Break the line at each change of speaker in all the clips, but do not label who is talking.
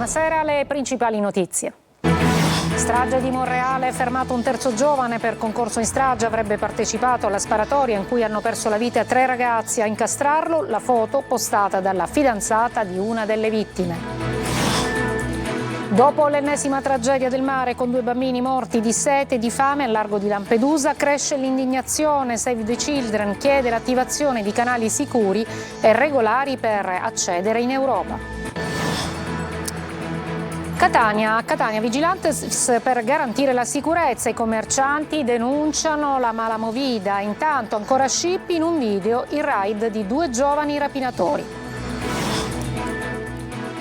Buonasera, le principali notizie. Strage di Monreale, fermato un terzo giovane per concorso in strage, avrebbe partecipato alla sparatoria in cui hanno perso la vita 3 ragazzi. A incastrarlo la foto postata dalla fidanzata di una delle vittime. Dopo l'ennesima tragedia del mare con 2 bambini morti di sete e di fame al largo di Lampedusa, cresce l'indignazione. Save the Children chiede l'attivazione di canali sicuri e regolari per accedere in Europa. Catania, vigilantes per garantire la sicurezza. I commercianti denunciano la mala movida. Intanto ancora scippi in un video il raid di 2 giovani rapinatori.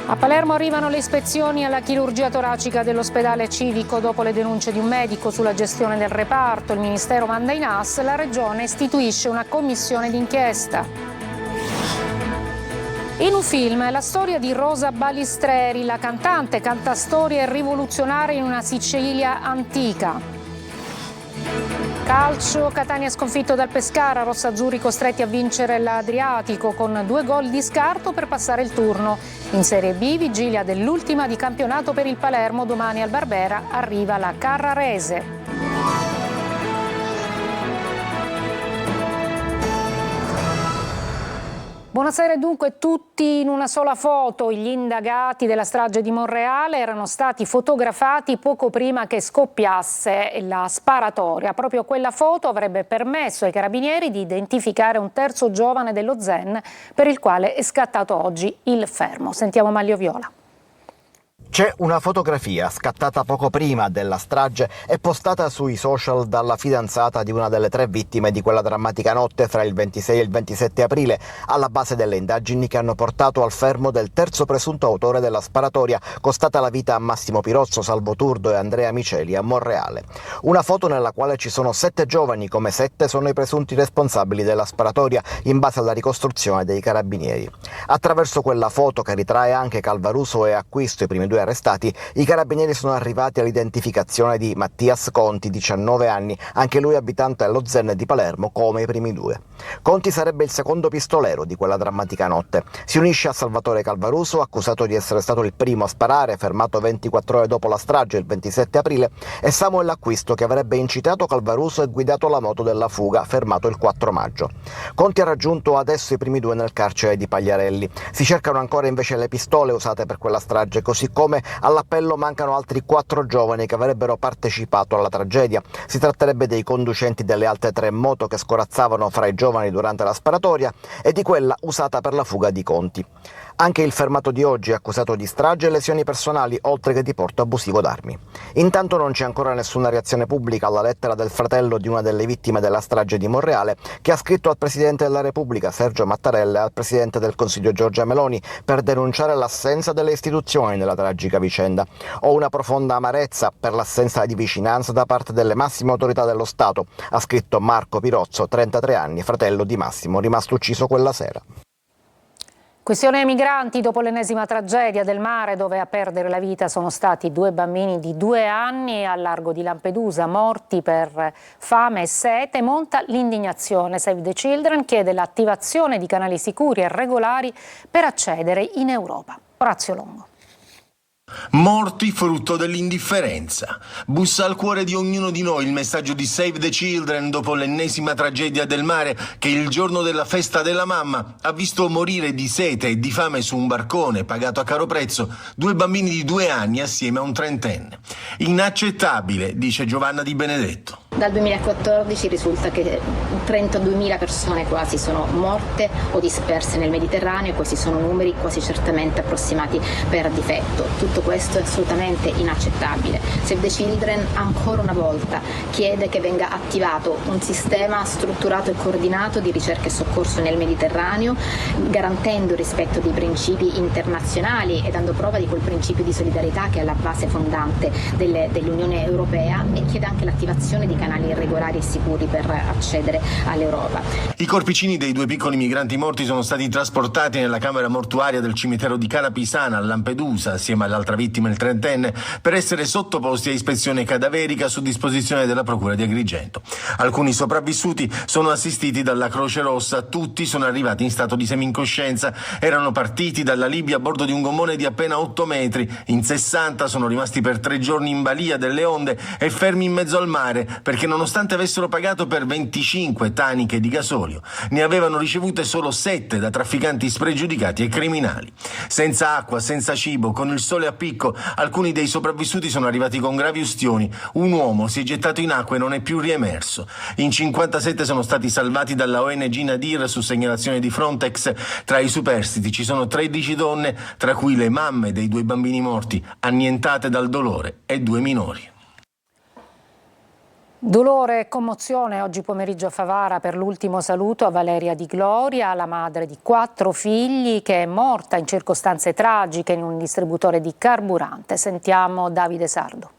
A Palermo arrivano le ispezioni alla chirurgia toracica dell'ospedale civico dopo le denunce di un medico sulla gestione del reparto. Il Ministero manda in AS, la Regione istituisce una commissione d'inchiesta. In un film la storia di Rosa Balistreri, la cantante canta storie rivoluzionarie in una Sicilia antica. Calcio, Catania sconfitto dal Pescara, rossazzurri costretti a vincere l'Adriatico con 2 gol di scarto per passare il turno. In Serie B, vigilia dell'ultima di campionato per il Palermo, domani al Barbera arriva la Carrarese. Buonasera, dunque tutti in una sola foto. Gli indagati della strage di Monreale erano stati fotografati poco prima che scoppiasse la sparatoria. Proprio quella foto avrebbe permesso ai carabinieri di identificare un terzo giovane dello Zen per il quale è scattato oggi il fermo. Sentiamo Maglio Viola.
C'è una fotografia scattata poco prima della strage e postata sui social dalla fidanzata di una delle 3 vittime di quella drammatica notte fra il 26 e il 27 aprile, alla base delle indagini che hanno portato al fermo del terzo presunto autore della sparatoria costata la vita a Massimo Pirozzo, Salvo Turdo e Andrea Miceli a Monreale. Una foto nella quale ci sono 7 giovani, come 7 sono i presunti responsabili della sparatoria in base alla ricostruzione dei carabinieri. Attraverso quella foto, che ritrae anche Calvaruso e Acquisto, i primi 2 arrestati, i carabinieri sono arrivati all'identificazione di Mattias Conti, 19 anni, anche lui abitante allo Zen di Palermo come i primi 2. Conti sarebbe il secondo pistolero di quella drammatica notte. Si unisce a Salvatore Calvaruso, accusato di essere stato il primo a sparare, fermato 24 ore dopo la strage il 27 aprile, e Samuel Acquisto, che avrebbe incitato Calvaruso e guidato la moto della fuga, fermato il 4 maggio. Conti ha raggiunto adesso i primi 2 nel carcere di Pagliarelli. Si cercano ancora invece le pistole usate per quella strage, così come all'appello mancano altri 4 giovani che avrebbero partecipato alla tragedia. Si tratterebbe dei conducenti delle altre 3 moto che scorazzavano fra i giovani durante la sparatoria e di quella usata per la fuga di Conti. Anche il fermato di oggi è accusato di strage e lesioni personali, oltre che di porto abusivo d'armi. Intanto non c'è ancora nessuna reazione pubblica alla lettera del fratello di una delle vittime della strage di Monreale, che ha scritto al Presidente della Repubblica Sergio Mattarella e al Presidente del Consiglio Giorgia Meloni per denunciare l'assenza delle istituzioni nella tragica vicenda. Ho una profonda amarezza per l'assenza di vicinanza da parte delle massime autorità dello Stato, ha scritto Marco Pirozzo, 33 anni, fratello di Massimo, rimasto ucciso quella sera.
Questione migranti dopo l'ennesima tragedia del mare, dove a perdere la vita sono stati 2 bambini di 2 anni al largo di Lampedusa, morti per fame e sete. Monta l'indignazione. Save the Children chiede l'attivazione di canali sicuri e regolari per accedere in Europa. Orazio Longo.
Morti frutto dell'indifferenza. Bussa al cuore di ognuno di noi il messaggio di Save the Children dopo l'ennesima tragedia del mare che il giorno della festa della mamma ha visto morire di sete e di fame su un barcone pagato a caro prezzo 2 bambini di 2 anni assieme a un 30enne. Inaccettabile, dice Giovanna Di Benedetto.
Dal 2014 risulta che 32.000 persone quasi sono morte o disperse nel Mediterraneo, e questi sono numeri quasi certamente approssimati per difetto. Tutto questo è assolutamente inaccettabile. Save the Children ancora una volta chiede che venga attivato un sistema strutturato e coordinato di ricerca e soccorso nel Mediterraneo, garantendo il rispetto dei principi internazionali e dando prova di quel principio di solidarietà che è la base fondante dell'Unione Europea, e chiede anche l'attivazione di canali irregolari e sicuri per accedere all'Europa.
I corpicini dei 2 piccoli migranti morti sono stati trasportati nella camera mortuaria del cimitero di Cala Pisana a Lampedusa, assieme all'altra vittima, il 30enne, per essere sottoposti a ispezione cadaverica su disposizione della Procura di Agrigento. Alcuni sopravvissuti sono assistiti dalla Croce Rossa, tutti sono arrivati in stato di semi-incoscienza, erano partiti dalla Libia a bordo di un gommone di appena 8 metri, in 60 sono rimasti per 3 giorni in balia delle onde e fermi in mezzo al mare perché nonostante avessero pagato per 25 taniche di gasolio, ne avevano ricevute solo 7 da trafficanti spregiudicati e criminali. Senza acqua, senza cibo, con il sole a picco, alcuni dei sopravvissuti sono arrivati con gravi ustioni. Un uomo si è gettato in acqua e non è più riemerso. In 57 sono stati salvati dalla ONG Nadir su segnalazione di Frontex. Tra i superstiti ci sono 13 donne, tra cui le mamme dei 2 bambini morti, annientate dal dolore, e 2 minori.
Dolore e commozione oggi pomeriggio a Favara per l'ultimo saluto a Valeria Di Gloria, la madre di 4 figli che è morta in circostanze tragiche in un distributore di carburante. Sentiamo Davide Sardo.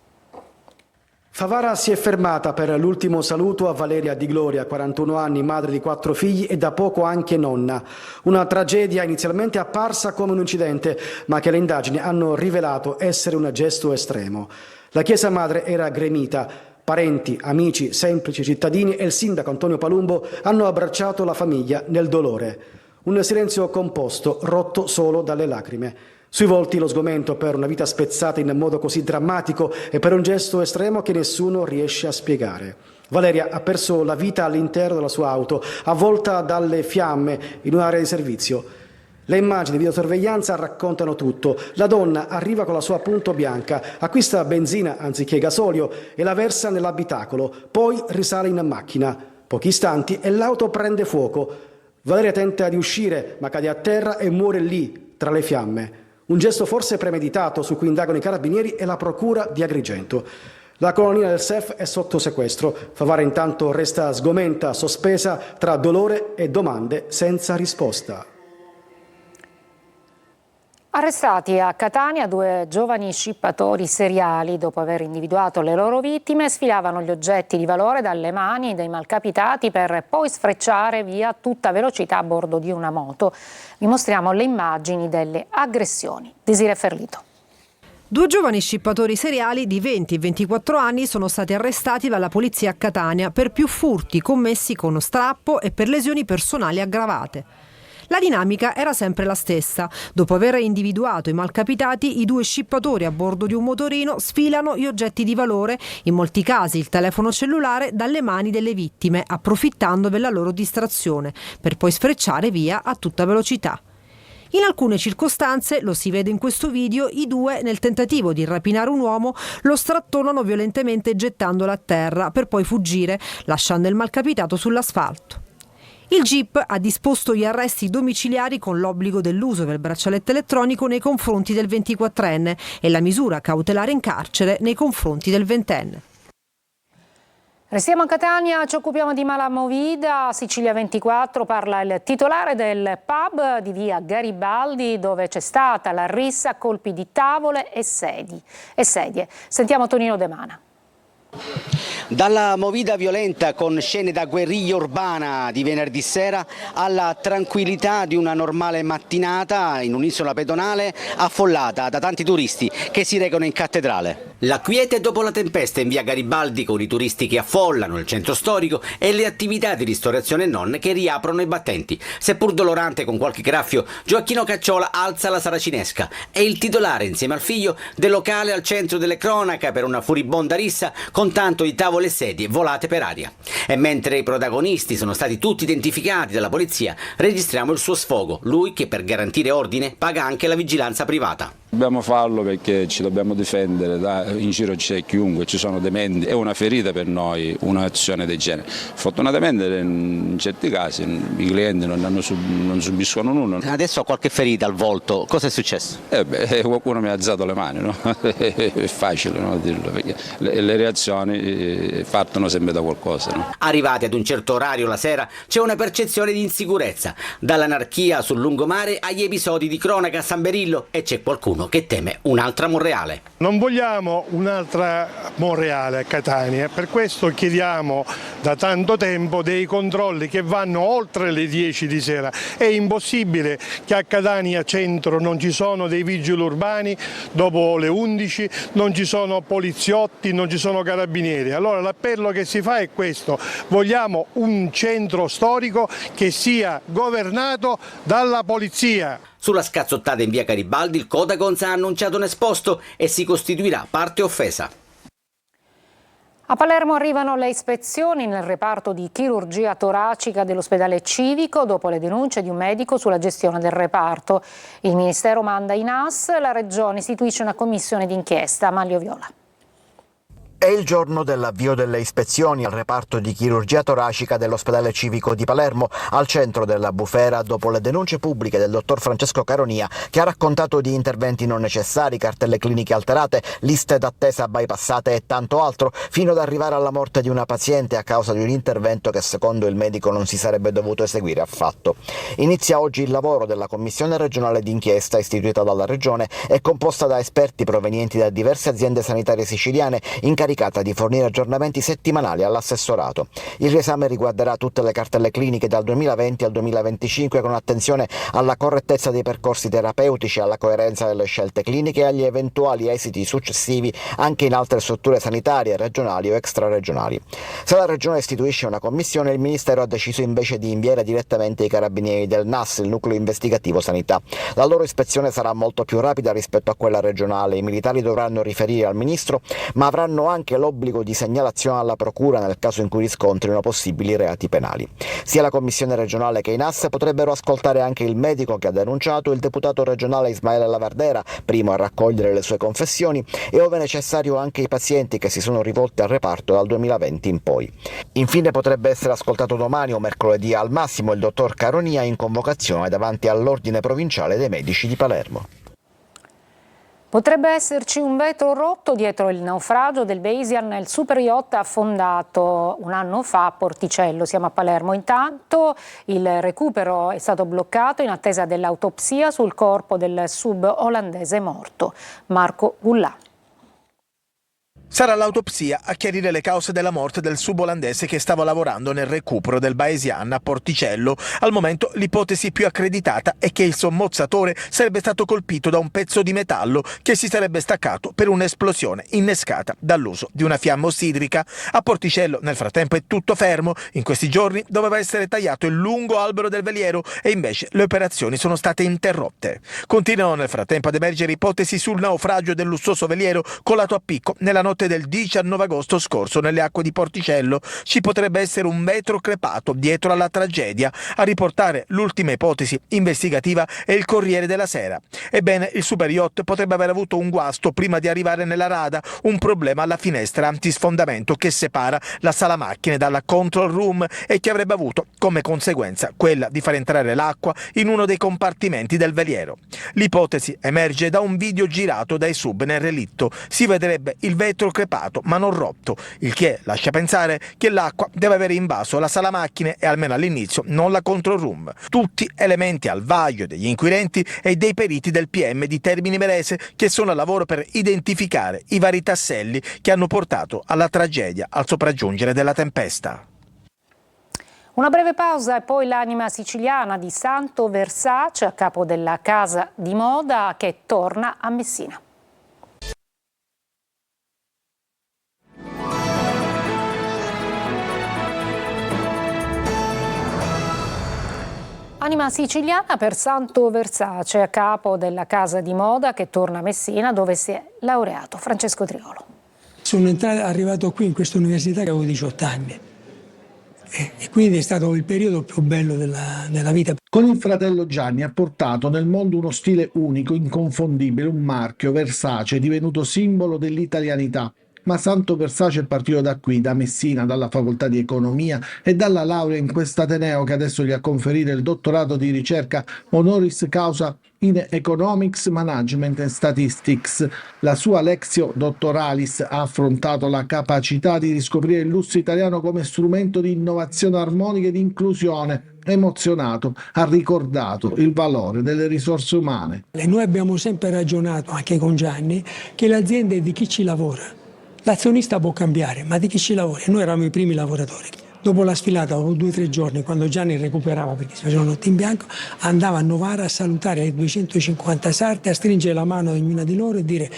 Favara si è fermata per l'ultimo saluto a Valeria Di Gloria, 41 anni, madre di 4 figli e da poco anche nonna. Una tragedia inizialmente apparsa come un incidente, ma che le indagini hanno rivelato essere un gesto estremo. La chiesa madre era gremita. Parenti, amici, semplici cittadini e il sindaco Antonio Palumbo hanno abbracciato la famiglia nel dolore. Un silenzio composto, rotto solo dalle lacrime. Sui volti lo sgomento per una vita spezzata in modo così drammatico e per un gesto estremo che nessuno riesce a spiegare. Valeria ha perso la vita all'interno della sua auto, avvolta dalle fiamme in un'area di servizio. Le immagini di videosorveglianza raccontano tutto. La donna arriva con la sua Punto bianca, acquista benzina anziché gasolio e la versa nell'abitacolo, poi risale in macchina. Pochi istanti e l'auto prende fuoco. Valeria tenta di uscire, ma cade a terra e muore lì, tra le fiamme. Un gesto forse premeditato su cui indagano i carabinieri e la procura di Agrigento. La colonnina del SEF è sotto sequestro. Favara intanto resta sgomenta, sospesa tra dolore e domande senza risposta.
Arrestati a Catania 2 giovani scippatori seriali. Dopo aver individuato le loro vittime, sfilavano gli oggetti di valore dalle mani dei malcapitati per poi sfrecciare via a tutta velocità a bordo di una moto. Vi mostriamo le immagini delle aggressioni. Desiree Ferlito.
2 giovani scippatori seriali di 20 e 24 anni sono stati arrestati dalla polizia a Catania per più furti commessi con strappo e per lesioni personali aggravate. La dinamica era sempre la stessa. Dopo aver individuato i malcapitati, i 2 scippatori a bordo di un motorino sfilano gli oggetti di valore, in molti casi il telefono cellulare, dalle mani delle vittime, approfittando della loro distrazione, per poi sfrecciare via a tutta velocità. In alcune circostanze, lo si vede in questo video, i 2 nel tentativo di rapinare un uomo lo strattonano violentemente gettandolo a terra per poi fuggire, lasciando il malcapitato sull'asfalto. Il GIP ha disposto gli arresti domiciliari con l'obbligo dell'uso del braccialetto elettronico nei confronti del 24enne e la misura cautelare in carcere nei confronti del 20enne.
Restiamo a Catania, ci occupiamo di mala movida. Sicilia 24 parla il titolare del pub di via Garibaldi, dove c'è stata la rissa a colpi di tavole e sedie. Sentiamo Tonino De Mana.
Dalla movida violenta con scene da guerriglia urbana di venerdì sera alla tranquillità di una normale mattinata in un'isola pedonale affollata da tanti turisti che si recano in cattedrale. La quiete dopo la tempesta in via Garibaldi, con i turisti che affollano il centro storico e le attività di ristorazione e non che riaprono i battenti. Seppur dolorante con qualche graffio, Gioacchino Cacciola alza la saracinesca. È il titolare insieme al figlio del locale al centro delle cronache per una furibonda rissa con tanto di tavole e sedie volate per aria. E mentre i protagonisti sono stati tutti identificati dalla polizia, registriamo il suo sfogo, lui che per garantire ordine paga anche la vigilanza privata.
Dobbiamo farlo perché ci dobbiamo difendere, in giro c'è chiunque, ci sono dementi, è una ferita per noi un'azione del genere. Fortunatamente in certi casi i clienti non subiscono nulla.
Adesso ho qualche ferita al volto, cosa è successo?
Qualcuno mi ha alzato le mani, no? È facile, no, dirlo, perché le reazioni partono sempre da qualcosa. No?
Arrivati ad un certo orario la sera c'è una percezione di insicurezza, dall'anarchia sul lungomare agli episodi di cronaca a San Berillo, e c'è qualcuno qualcuno che teme un'altra Monreale.
Non vogliamo un'altra Monreale a Catania, per questo chiediamo da tanto tempo dei controlli che vanno oltre le 10 di sera. È impossibile che a Catania centro non ci sono dei vigili urbani dopo le 11, non ci sono poliziotti, non ci sono carabinieri. Allora l'appello che si fa è questo: vogliamo un centro storico che sia governato dalla polizia.
Sulla scazzottata in via Garibaldi il Codacons ha annunciato un esposto e si costituirà parte offesa.
A Palermo arrivano le ispezioni nel reparto di chirurgia toracica dell'ospedale civico dopo le denunce di un medico sulla gestione del reparto. Il Ministero manda in AS, la Regione istituisce una commissione d'inchiesta. Manlio Viola.
È il giorno dell'avvio delle ispezioni al reparto di chirurgia toracica dell'ospedale civico di Palermo, al centro della bufera, dopo le denunce pubbliche del dottor Francesco Caronia, che ha raccontato di interventi non necessari, cartelle cliniche alterate, liste d'attesa bypassate e tanto altro, fino ad arrivare alla morte di una paziente a causa di un intervento che secondo il medico non si sarebbe dovuto eseguire affatto. Inizia oggi il lavoro della commissione regionale d'inchiesta istituita dalla Regione e composta da esperti provenienti da diverse aziende sanitarie siciliane, incaricati di fornire aggiornamenti settimanali all'assessorato. Il riesame riguarderà tutte le cartelle cliniche dal 2020 al 2025 con attenzione alla correttezza dei percorsi terapeutici, alla coerenza delle scelte cliniche e agli eventuali esiti successivi anche in altre strutture sanitarie, regionali o extraregionali. Se la Regione istituisce una commissione, il Ministero ha deciso invece di inviare direttamente i carabinieri del NAS, il nucleo investigativo sanità. La loro ispezione sarà molto più rapida rispetto a quella regionale. I militari dovranno riferire al Ministro, ma avranno anche l'obbligo di segnalazione alla Procura nel caso in cui riscontrino possibili reati penali. Sia la Commissione regionale che i NAS potrebbero ascoltare anche il medico che ha denunciato, il deputato regionale Ismaele Lavardera, primo a raccogliere le sue confessioni, e ove necessario anche i pazienti che si sono rivolti al reparto dal 2020 in poi. Infine potrebbe essere ascoltato domani o mercoledì al massimo il dottor Caronia in convocazione davanti all'Ordine Provinciale dei Medici di Palermo.
Potrebbe esserci un vetro rotto dietro il naufragio del Bayesian, il super yacht affondato un anno fa a Porticello. Siamo a Palermo. Intanto il recupero è stato bloccato in attesa dell'autopsia sul corpo del sub olandese morto. Marco Gullà.
Sarà l'autopsia a chiarire le cause della morte del sub olandese che stava lavorando nel recupero del Bayesian a Porticello. Al momento l'ipotesi più accreditata è che il sommozzatore sarebbe stato colpito da un pezzo di metallo che si sarebbe staccato per un'esplosione innescata dall'uso di una fiamma ossidrica. A Porticello nel frattempo è tutto fermo. In questi giorni doveva essere tagliato il lungo albero del veliero e invece le operazioni sono state interrotte. Continuano nel frattempo ad emergere ipotesi sul naufragio del lussuoso veliero colato a picco nella notte del 19 agosto scorso nelle acque di Porticello. Ci potrebbe essere un vetro crepato dietro alla tragedia. A riportare l'ultima ipotesi investigativa è il Corriere della Sera. Ebbene, il super yacht potrebbe aver avuto un guasto prima di arrivare nella rada, un problema alla finestra antisfondamento che separa la sala macchine dalla control room e che avrebbe avuto come conseguenza quella di far entrare l'acqua in uno dei compartimenti del veliero. L'ipotesi emerge da un video girato dai sub nel relitto. Si vedrebbe il vetro crepato ma non rotto, il che lascia pensare che l'acqua deve aver invaso la sala macchine e almeno all'inizio non la control room. Tutti elementi al vaglio degli inquirenti e dei periti del PM di Termini Imerese che sono a lavoro per identificare i vari tasselli che hanno portato alla tragedia al sopraggiungere della tempesta.
Una breve pausa e poi l'anima siciliana di Santo Versace, a capo della casa di moda, che torna a Messina. Anima siciliana per Santo Versace, a capo della casa di moda che torna a Messina, dove si è laureato. Francesco Triolo.
Sono arrivato qui in questa università che avevo 18 anni e quindi è stato il periodo più bello della vita.
Con il fratello Gianni ha portato nel mondo uno stile unico, inconfondibile, un marchio, Versace, divenuto simbolo dell'italianità. Ma Santo Versace è partito da qui, da Messina, dalla facoltà di economia e dalla laurea in quest'ateneo che adesso gli ha conferito il dottorato di ricerca honoris causa in Economics, Management and Statistics. La sua Lectio Doctoralis ha affrontato la capacità di riscoprire il lusso italiano come strumento di innovazione armonica e di inclusione Emozionato, ha ricordato il valore delle risorse umane.
E noi abbiamo sempre ragionato, anche con Gianni, che l'azienda è di chi ci lavora. L'azionista può cambiare, ma di chi ci lavora? Noi eravamo i primi lavoratori. Dopo la sfilata, dopo 2 o 3 giorni, quando Gianni recuperava perché si faceva notte in bianco, andava a Novara a salutare le 250 sarte, a stringere la mano ad ognuna di loro e dire: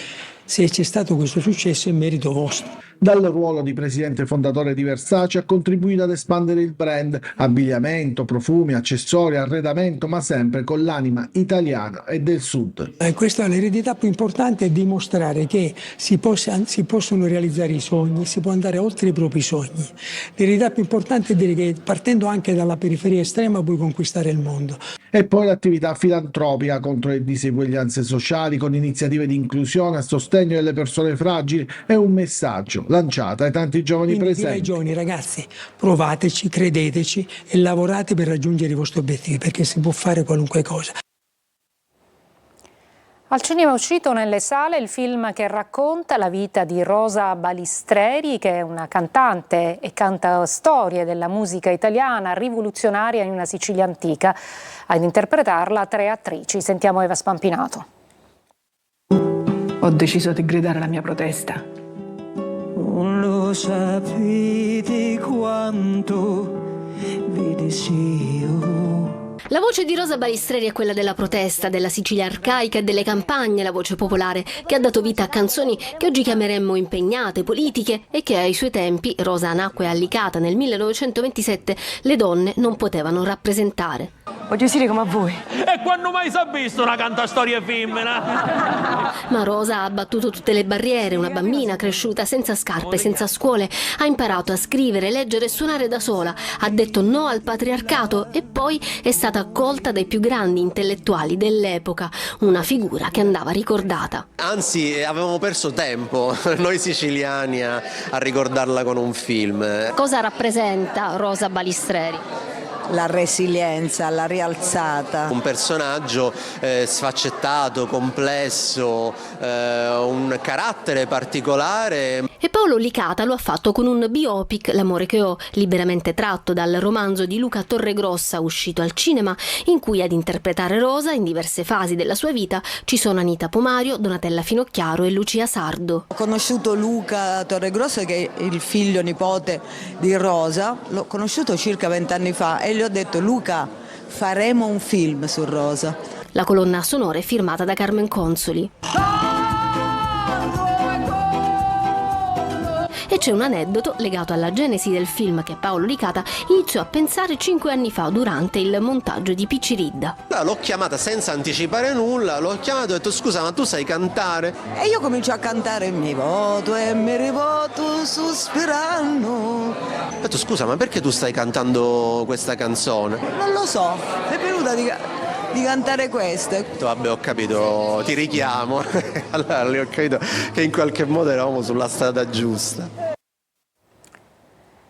se c'è stato questo successo è merito vostro.
Dal ruolo di presidente fondatore di Versace ha contribuito ad espandere il brand, abbigliamento, profumi, accessori, arredamento, ma sempre con l'anima italiana e del sud.
Questa l'eredità più importante, è dimostrare che si possono realizzare i sogni, si può andare oltre i propri sogni. L'eredità più importante è dire che partendo anche dalla periferia estrema puoi conquistare il mondo.
E poi l'attività filantropica contro le diseguaglianze sociali con iniziative di inclusione a sostegno delle persone fragili è un messaggio lanciato ai tanti giovani presenti.
Ai giovani: ragazzi, provateci, credeteci e lavorate per raggiungere i vostri obiettivi, perché si può fare qualunque cosa.
Al cinema è uscito nelle sale il film che racconta la vita di Rosa Balistreri, che è una cantante e canta storie della musica italiana rivoluzionaria in una Sicilia antica. Ad interpretarla 3 attrici. Sentiamo Eva Spampinato.
Ho deciso di gridare la mia protesta. Non lo sapete quanto vi desio.
La voce di Rosa Balistreri è quella della protesta, della Sicilia arcaica e delle campagne, la voce popolare che ha dato vita a canzoni che oggi chiameremmo impegnate, politiche e che ai suoi tempi, Rosa nacque a Licata nel 1927, le donne non potevano rappresentare.
Voglio essere come a voi.
E quando mai si è visto una cantastorie femmina?
Ma Rosa ha abbattuto tutte le barriere, una bambina cresciuta senza scarpe, senza scuole, ha imparato a scrivere, leggere e suonare da sola, ha detto no al patriarcato e poi è stata accolta dai più grandi intellettuali dell'epoca, una figura che andava ricordata.
Anzi, avevamo perso tempo, noi siciliani, a ricordarla con un film.
Cosa rappresenta Rosa Balistreri?
La resilienza, la rialzata.
Un personaggio sfaccettato, complesso, un carattere particolare.
E Paolo Licata lo ha fatto con un biopic, L'amore che ho, liberamente tratto dal romanzo di Luca Torregrossa uscito al cinema, in cui ad interpretare Rosa in diverse fasi della sua vita ci sono Anita Pomario, Donatella Finocchiaro e Lucia Sardo.
Ho conosciuto Luca Torregrossa, che è il figlio nipote di Rosa, l'ho conosciuto circa 20 anni fa e gli ho detto: Luca, faremo un film su Rosa.
La colonna sonora è firmata da Carmen Consoli. E c'è un aneddoto legato alla genesi del film che Paolo Licata iniziò a pensare 5 anni fa durante il montaggio di Picciridda.
L'ho chiamata senza anticipare nulla, l'ho chiamata e ho detto: scusa, ma tu sai cantare?
E io comincio a cantare: mi voto e mi rivoto sospirando.
Ho detto: scusa, ma perché tu stai cantando questa canzone?
Non lo so, è venuta di cantare questo.
Ho detto: vabbè, ho capito, ti richiamo. Allora le ho capito che in qualche modo eravamo sulla strada giusta.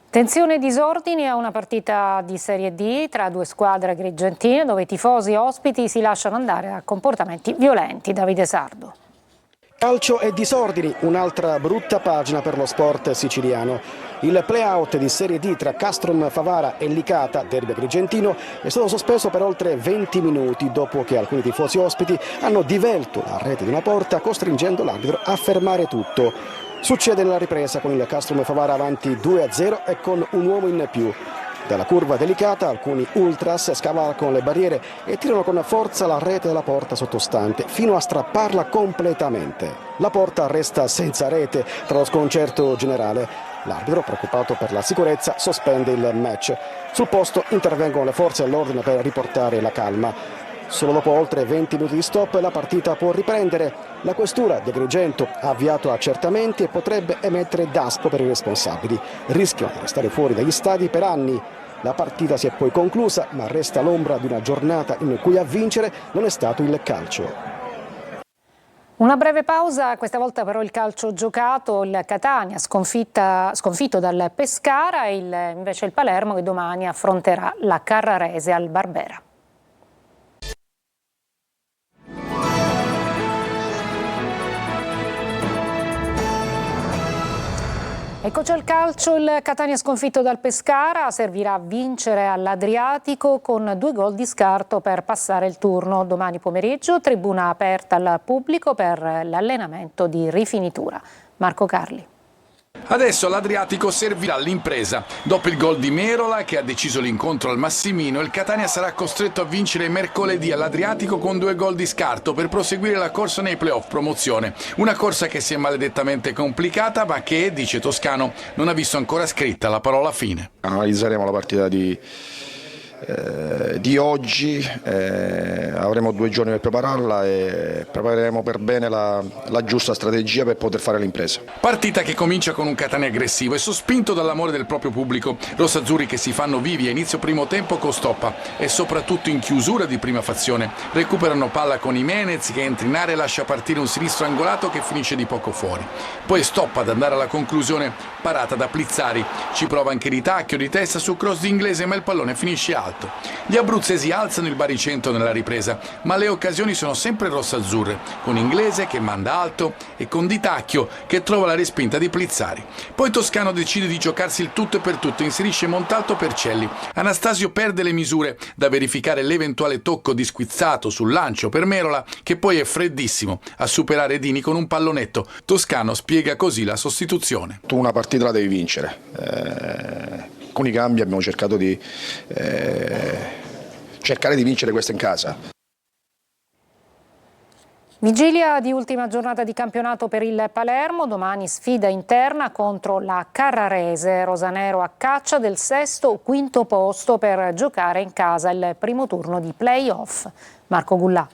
Tensione e disordini a una partita di Serie D tra 2 squadre agrigentine dove i tifosi e ospiti si lasciano andare a comportamenti violenti. Davide Sardo.
Calcio e disordini, un'altra brutta pagina per lo sport siciliano. Il play-out di Serie D tra Castrum Favara e Licata, derby agrigentino, è stato sospeso per oltre 20 minuti dopo che alcuni tifosi ospiti hanno divelto la rete di una porta costringendo l'arbitro a fermare tutto. Succede nella ripresa con il Castrum Favara avanti 2-0 e con un uomo in più. Dalla curva delicata alcuni ultras scavalcano le barriere e tirano con forza la rete della porta sottostante fino a strapparla completamente. La porta resta senza rete tra lo sconcerto generale. L'arbitro, preoccupato per la sicurezza, sospende il match. Sul posto intervengono le forze dell'ordine per riportare la calma. Solo dopo oltre 20 minuti di stop la partita può riprendere. La questura di Agrigento ha avviato accertamenti e potrebbe emettere daspo per i responsabili. Rischiano di restare fuori dagli stadi per anni. La partita si è poi conclusa, ma resta l'ombra di una giornata in cui a vincere non è stato il calcio.
Una breve pausa, questa volta però il calcio giocato, il Catania sconfitto dal Pescara e invece il Palermo che domani affronterà la Carrarese al Barbera. Ecco, c'è il calcio, il Catania sconfitto dal Pescara, servirà a vincere all'Adriatico con 2 gol di scarto per passare il turno. Domani pomeriggio tribuna aperta al pubblico per l'allenamento di rifinitura. Marco Carli.
Adesso all'Adriatico servirà l'impresa. Dopo il gol di Merola, che ha deciso l'incontro al Massimino, il Catania sarà costretto a vincere mercoledì all'Adriatico con 2 gol di scarto per proseguire la corsa nei playoff promozione. Una corsa che si è maledettamente complicata, ma che, dice Toscano, non ha visto ancora scritta la parola fine.
Analizzeremo la partita di oggi, avremo 2 giorni per prepararla e prepareremo per bene la giusta strategia per poter fare l'impresa.
Partita che comincia con un Catania aggressivo e sospinto dall'amore del proprio pubblico. Rossazzurri che si fanno vivi a inizio primo tempo con Stoppa e soprattutto in chiusura di prima fazione. Recuperano palla con Jimenez che entra in area e lascia partire un sinistro angolato che finisce di poco fuori. Poi Stoppa ad andare alla conclusione, parata da Plizzari. Ci prova anche di tacchio, di testa su cross di Inglese, ma il pallone finisce alto. Gli abruzzesi alzano il baricentro nella ripresa, ma le occasioni sono sempre rossazzurre, con Inglese che manda alto e con Di Tacchio che trova la respinta di Plizzari. Poi Toscano decide di giocarsi il tutto e per tutto, inserisce Montalto per Celli. Anastasio perde le misure, da verificare l'eventuale tocco di Squizzato sul lancio per Merola, che poi è freddissimo a superare Dini con un pallonetto. Toscano spiega così la sostituzione.
Tu una partita la devi vincere. Con i cambi abbiamo cercato di cercare di vincere questa in casa.
Vigilia di ultima giornata di campionato per il Palermo, domani sfida interna contro la Carrarese. Rosanero a caccia del 6° o 5° posto per giocare in casa il primo turno di play-off. Marco Gullà.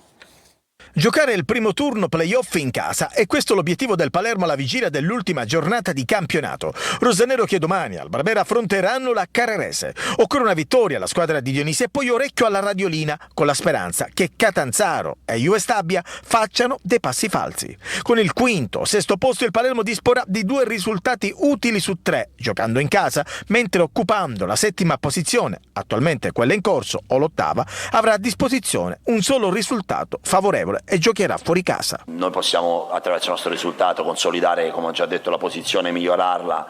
Giocare il primo turno play-off in casa è questo l'obiettivo del Palermo alla vigilia dell'ultima giornata di campionato. Rosanero che domani al Barbera affronteranno la Carrarese. Occorre una vittoria alla squadra di Dionisi e poi orecchio alla radiolina con la speranza che Catanzaro e Juve Stabia facciano dei passi falsi. Con il 5° o 6° posto il Palermo disporrà di 2 risultati utili su 3 giocando in casa, mentre occupando la 7ª posizione, attualmente quella in corso o l'8ª, avrà a disposizione un solo risultato favorevole e giocherà fuori casa.
Noi possiamo attraverso il nostro risultato consolidare, come ho già detto, la posizione, migliorarla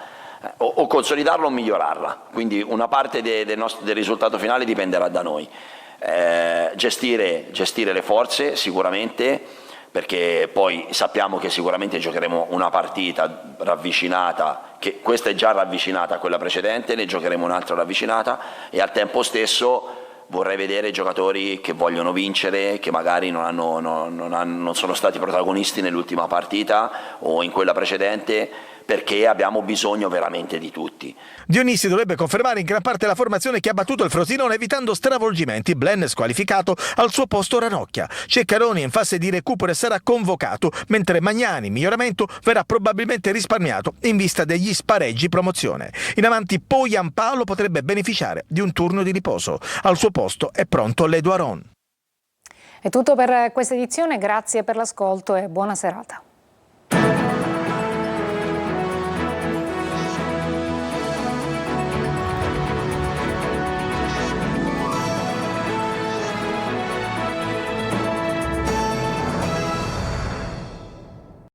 o consolidarla o migliorarla, quindi una parte del risultato finale dipenderà da noi. Gestire le forze sicuramente, perché poi sappiamo che sicuramente giocheremo una partita ravvicinata, che questa è già ravvicinata a quella precedente, ne giocheremo un'altra ravvicinata e al tempo stesso vorrei vedere giocatori che vogliono vincere, che magari non sono stati protagonisti nell'ultima partita o in quella precedente, perché abbiamo bisogno veramente di tutti.
Dionisi dovrebbe confermare in gran parte la formazione che ha battuto il Frosinone evitando stravolgimenti. Blen squalificato, al suo posto Ranocchia. Ceccaroni in fase di recupero e sarà convocato, mentre Magnani, in miglioramento, verrà probabilmente risparmiato in vista degli spareggi promozione. In avanti poi Ampalo potrebbe beneficiare di un turno di riposo. Al suo posto è pronto Ledo Aron.
È tutto per questa edizione, grazie per l'ascolto e buona serata.